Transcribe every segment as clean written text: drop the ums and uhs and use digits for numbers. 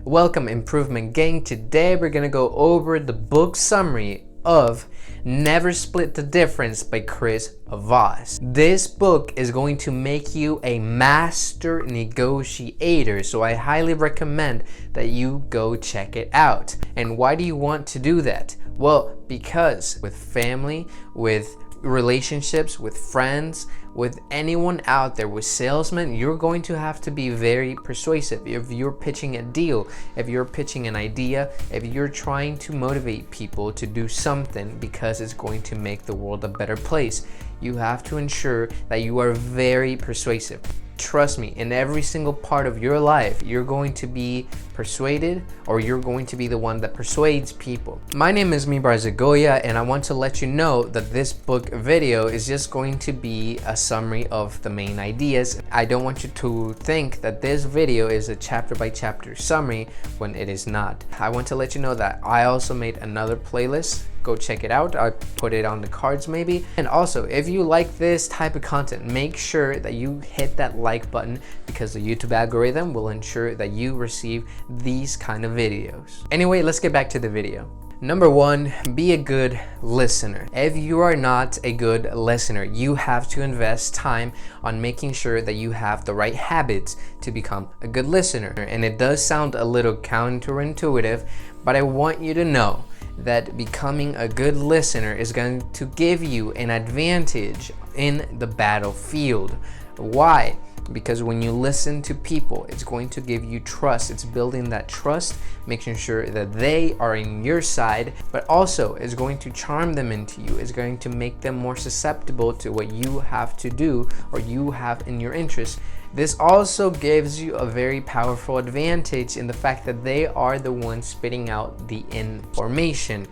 Welcome Improvement Gang. Today we're gonna go over the book summary of Never Split the Difference by Chris Voss. This book is going to make you a master negotiator, so I highly recommend that you go check it out. And why do you want to do that? Well, because with family, with relationships, with friends, with anyone out there, with salesmen, you're going to have to be very persuasive. If you're pitching a deal, if you're pitching an idea, if you're trying to motivate people to do something because it's going to make the world a better place, you have to ensure that you are very persuasive. Trust me, in every single part of your life, you're going to be persuaded, or you're going to be the one that persuades people. My name is Mibar Zagoya, and I want to let you know that this book video is just going to be a summary of the main ideas. I don't want you to think that this video is a chapter by chapter summary when it is not. I want to let you know that I also made another playlist. Go check it out. I'll put it on the cards maybe. And also, if you like this type of content, make sure that you hit that like button, because the YouTube algorithm will ensure that you receive these kind of videos. Anyway, let's get back to the video. Number one, be a good listener. If you are not a good listener, you have to invest time on making sure that you have the right habits to become a good listener. And it does sound a little counterintuitive, but I want you to know that becoming a good listener is going to give you an advantage in the battlefield. Why? Because when you listen to people, it's going to give you trust. It's building that trust, making sure that they are in your side, but also it's going to charm them into you. It's going to make them more susceptible to what you have to do or you have in your interest. This also gives you a very powerful advantage in the fact that they are the ones spitting out the information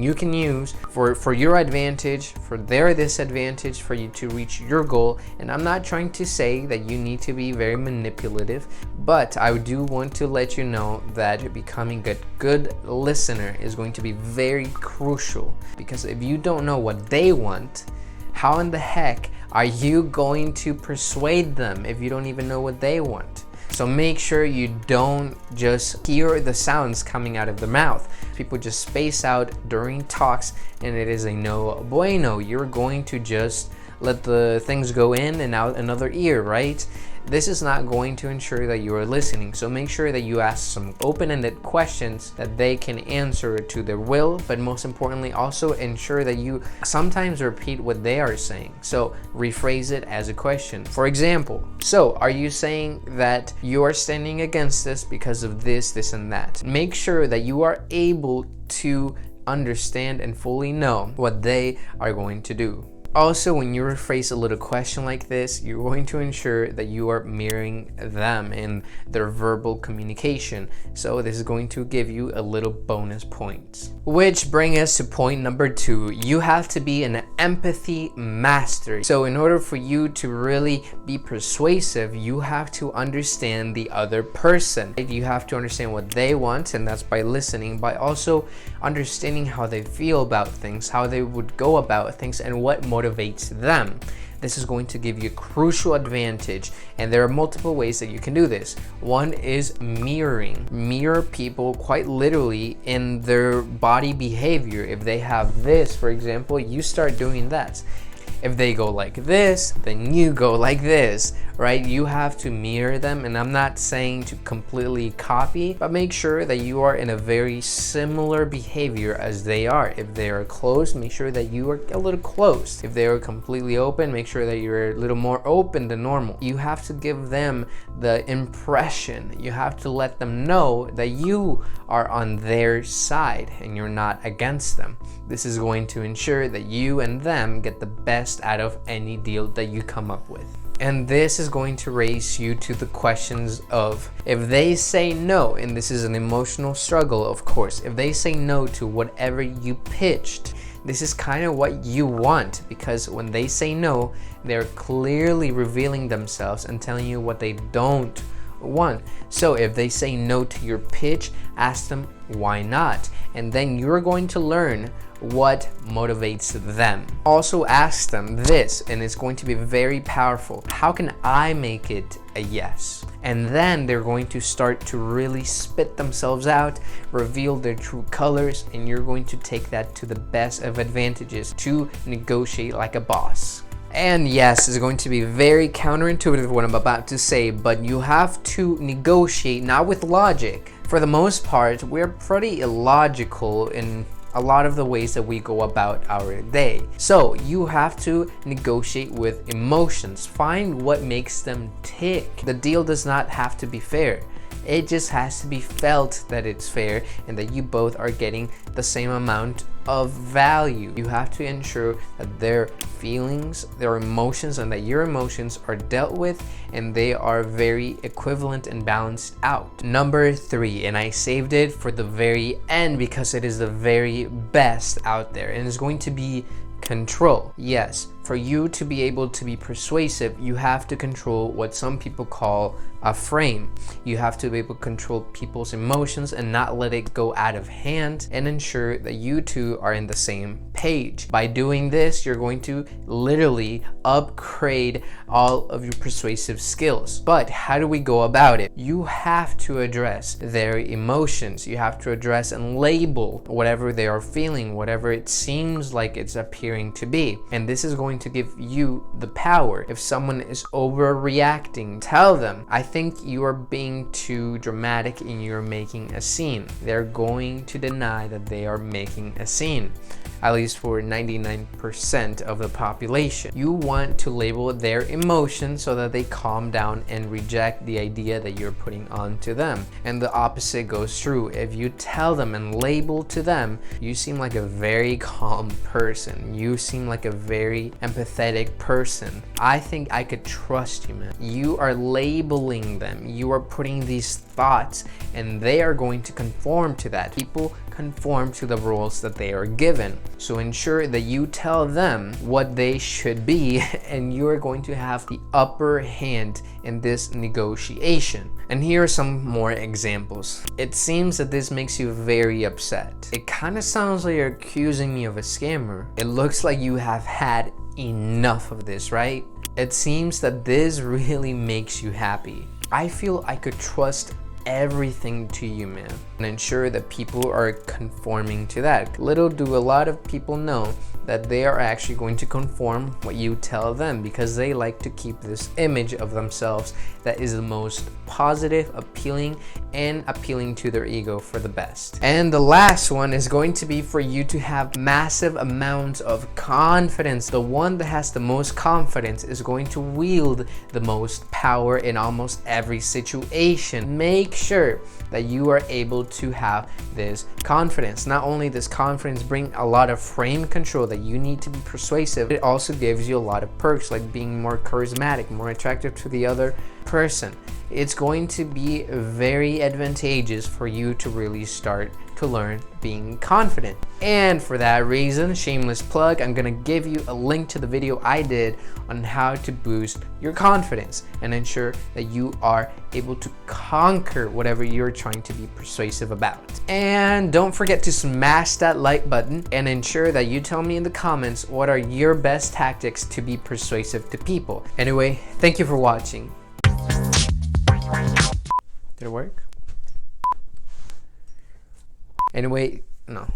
you can use for your advantage, for their disadvantage, for you to reach your goal. And I'm not trying to say that you need to be very manipulative, but I do want to let you know that becoming a good listener is going to be very crucial, because if you don't know what they want, how in the heck are you going to persuade them if you don't even know what they want? So make sure you don't just hear the sounds coming out of their mouth. People just space out during talks, and it is a no bueno. You're going to just let the things go in and out another ear, right? This is not going to ensure that you are listening. So make sure that you ask some open-ended questions that they can answer to their will, but most importantly, also ensure that you sometimes repeat what they are saying. So rephrase it as a question. For example, so are you saying that you are standing against this because of this, this, and that? Make sure that you are able to understand and fully know what they are going to do. Also, when you rephrase a little question like this, you're going to ensure that you are mirroring them in their verbal communication. So this is going to give you a little bonus points. Which brings us to point number two. You have to be an empathy master. So in order for you to really be persuasive, you have to understand the other person. You have to understand what they want, and that's by listening, by also understanding how they feel about things, how they would go about things, and what motivates them. This is going to give you a crucial advantage, and there are multiple ways that you can do this. One is mirroring. Mirror people quite literally in their body behavior. If they have this, for example, you start doing that. If they go like this, then you go like this, right? You have to mirror them, and I'm not saying to completely copy, but make sure that you are in a very similar behavior as they are. If they are closed, make sure that you are a little closed. If they are completely open, make sure that you're a little more open than normal. You have to give them the impression. You have to let them know that you are on their side and you're not against them. This is going to ensure that you and them get the best out of any deal that you come up with. And this is going to raise you to the questions of, if they say no, and this is an emotional struggle, of course, if they say no to whatever you pitched, this is kind of what you want, because when they say no, they're clearly revealing themselves and telling you what they don't want. So if they say no to your pitch, ask them why not? And then you're going to learn what motivates them. Also ask them this, and it's going to be very powerful. How can I make it a yes? And then they're going to start to really spit themselves out, reveal their true colors, and you're going to take that to the best of advantages to negotiate like a boss. And yes, it's going to be very counterintuitive what I'm about to say, but you have to negotiate not with logic. For the most part, we're pretty illogical in a lot of the ways that we go about our day. So you have to negotiate with emotions. Find what makes them tick. The deal does not have to be fair. It just has to be felt that it's fair and that you both are getting the same amount of value. You have to ensure that their feelings, their emotions, and that your emotions are dealt with and they are very equivalent and balanced out. Number 3, and I saved it for the very end because it is the very best out there, and it's going to be control. Yes, for you to be able to be persuasive, you have to control what some people call a frame. You have to be able to control people's emotions and not let it go out of hand, and ensure that you two are in the same page. By doing this, you're going to literally upgrade all of your persuasive skills. But how do we go about it? You have to address their emotions. You have to address and label whatever they are feeling, whatever it seems like it's appearing to be. And this is going to give you the power. If someone is overreacting, tell them, I think you are being too dramatic and you're making a scene. They're going to deny that they are making a scene, at least for 99% of the population. You want to label their emotions so that they calm down and reject the idea that you're putting onto them. And the opposite goes true. If you tell them and label to them, you seem like a very calm person. You seem like a very empathetic person. I think I could trust you, man. You are labeling them. You are putting these thoughts and they are going to conform to that. People conform to the roles that they are given. So ensure that you tell them what they should be and you're going to have the upper hand in this negotiation. And here are some more examples. It seems that this makes you very upset. It kind of sounds like you're accusing me of a scammer. It looks like you have had enough of this, right? It seems that this really makes you happy. I feel I could trust everything to you, man, and ensure that people are conforming to that. Little do a lot of people know that they are actually going to conform what you tell them, because they like to keep this image of themselves that is the most positive, appealing, and appealing to their ego for the best. And the last one is going to be for you to have massive amounts of confidence. The one that has the most confidence is going to wield the most power in almost every situation. Make sure that you are able to have this confidence. Not only does confidence bring a lot of frame control that you need to be persuasive, it also gives you a lot of perks like being more charismatic, more attractive to the other person. It's going to be very advantageous for you to really start to learn being confident. And for that reason, shameless plug, I'm gonna give you a link to the video I did on how to boost your confidence and ensure that you are able to conquer whatever you're trying to be persuasive about. And don't forget to smash that like button and ensure that you tell me in the comments what are your best tactics to be persuasive to people. Anyway, thank you for watching. Did it work? Anyway, no.